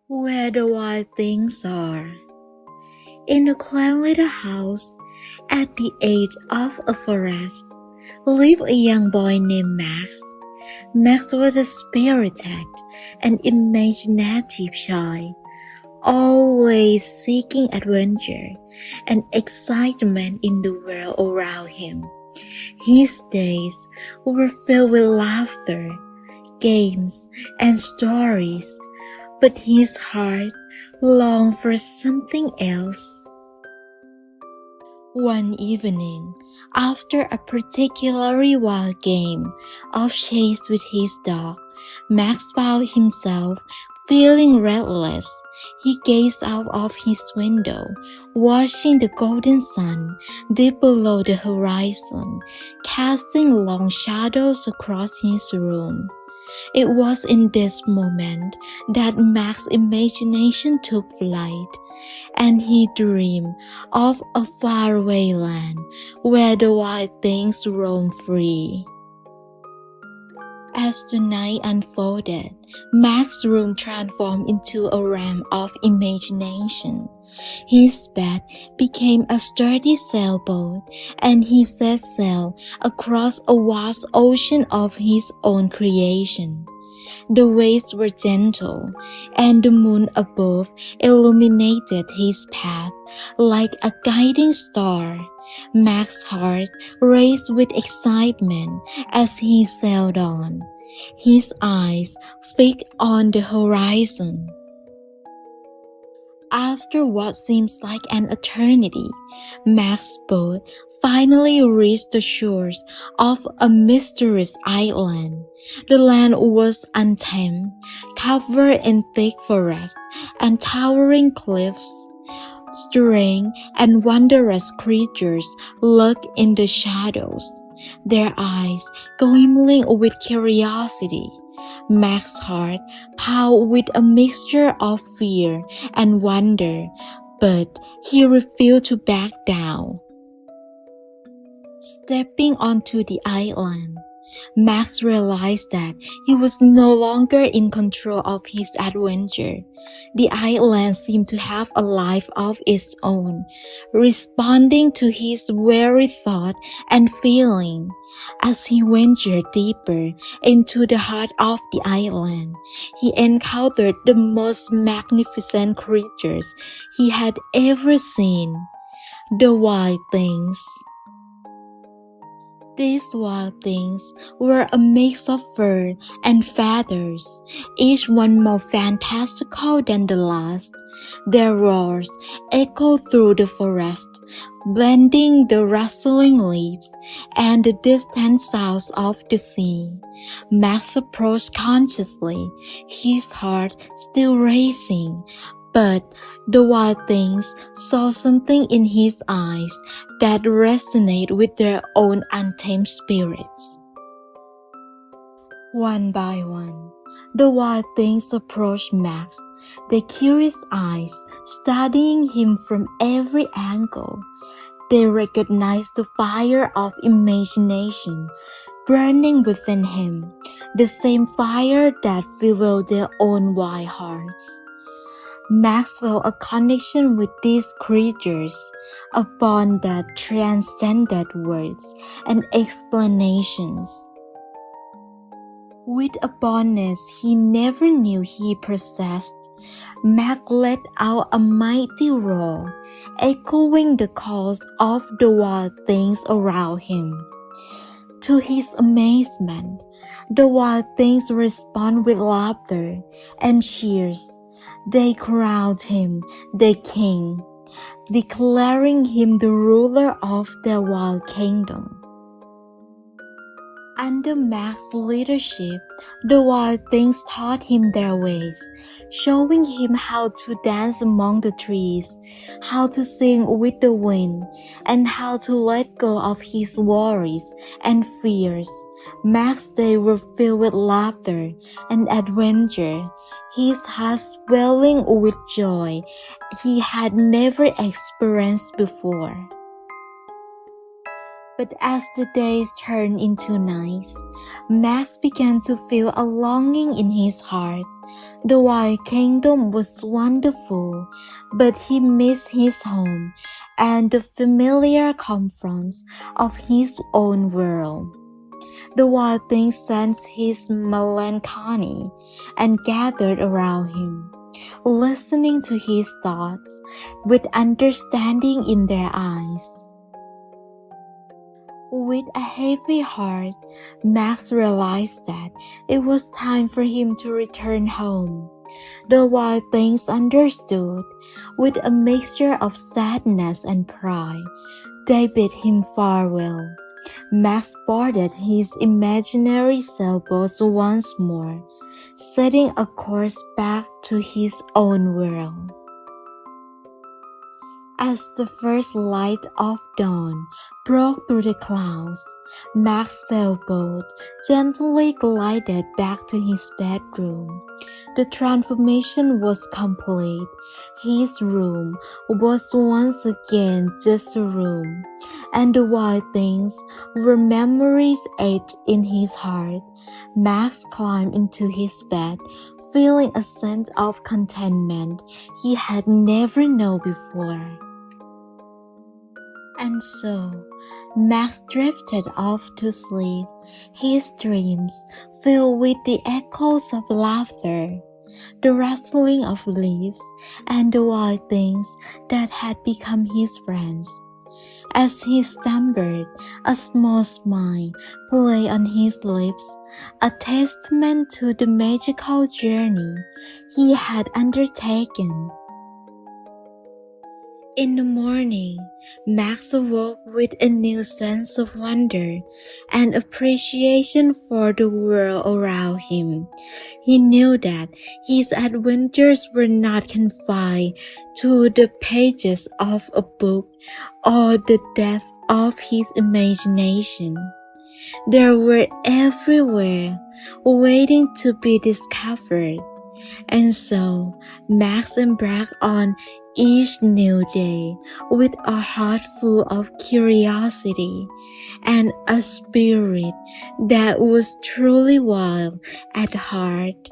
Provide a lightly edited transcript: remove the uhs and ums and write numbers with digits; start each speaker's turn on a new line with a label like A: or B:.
A: Where the wild things are. In a quaint little house at the edge of a forest lived a young boy named Max. Max was a spirited and imaginative child, always seeking adventure and excitement in the world around him. His days were filled with laughter, games, and stories, but his heart longed for something else. One evening, after a particularly wild game of chase with his dog, Max found himself feeling restless. He gazed out of his window, watching the golden sun dip below the horizon, casting long shadows across his room. It was in this moment that Max's imagination took flight, and he dreamed of a faraway land where the wild things roam free. As the night unfolded, Max's room transformed into a realm of imagination. His bed became a sturdy sailboat, and he set sail across a vast ocean of his own creation. The waves were gentle, and the moon above illuminated his path like a guiding star. Max's heart raced with excitement as he sailed on, his eyes fixed on the horizon. After what seems like an eternity, Max's boat finally reached the shores of a mysterious island. The land was untamed, covered in thick forests and towering cliffs. Strange and wondrous creatures lurked in the shadows, their eyes gleaming with curiosity. Max's heart pounded with a mixture of fear and wonder, but he refused to back down. Stepping onto the island, Max realized that he was no longer in control of his adventure. The island seemed to have a life of its own, responding to his very thought and feeling. As he ventured deeper into the heart of the island, he encountered the most magnificent creatures he had ever seen, the wild things. These wild things were a mix of fur and feathers, each one more fantastical than the last. Their roars echoed through the forest, blending the rustling leaves and the distant sounds of the sea. Max approached cautiously, his heart still racing, but the wild things saw something in his eyes that resonated with their own untamed spirits. One by one, the wild things approached Max, their curious eyes studying him from every angle. They recognized the fire of imagination burning within him, the same fire that fueled their own wild hearts. Max felt a connection with these creatures, a bond that transcended words and explanations. With a boldness he never knew he possessed, Max let out a mighty roar, echoing the calls of the wild things around him. To his amazement, the wild things responded with laughter and cheers. They crowned him their king, declaring him the ruler of their wild kingdom. Under Max's leadership, the wild things taught him their ways, showing him how to dance among the trees, how to sing with the wind, and how to let go of his worries and fears. Max's days were filled with laughter and adventure, his heart swelling with joy he had never experienced before. But as the days turned into nights, Max began to feel a longing in his heart. The Wild Kingdom was wonderful, but he missed his home and the familiar comforts of his own world. The wild things sensed his melancholy and gathered around him, listening to his thoughts with understanding in their eyes. With a heavy heart, Max realized that it was time for him to return home. The wild things understood. With a mixture of sadness and pride, they bid him farewell. Max boarded his imaginary sailboat once more, setting a course back to his own world. As the first light of dawn broke through the clouds, Max's sailboat gently glided back to his bedroom. The transformation was complete. His room was once again just a room, and the wild things were memories etched in his heart. Max climbed into his bed, feeling a sense of contentment he had never known before. And so, Max drifted off to sleep, his dreams filled with the echoes of laughter, the rustling of leaves, and the wild things that had become his friends. As he slumbered, a small smile played on his lips, a testament to the magical journey he had undertaken. In the morning, Max awoke with a new sense of wonder and appreciation for the world around him. He knew that his adventures were not confined to the pages of a book or the depth of his imagination. They were everywhere, waiting to be discovered. And so, Max embarked on each new day with a heart full of curiosity and a spirit that was truly wild at heart.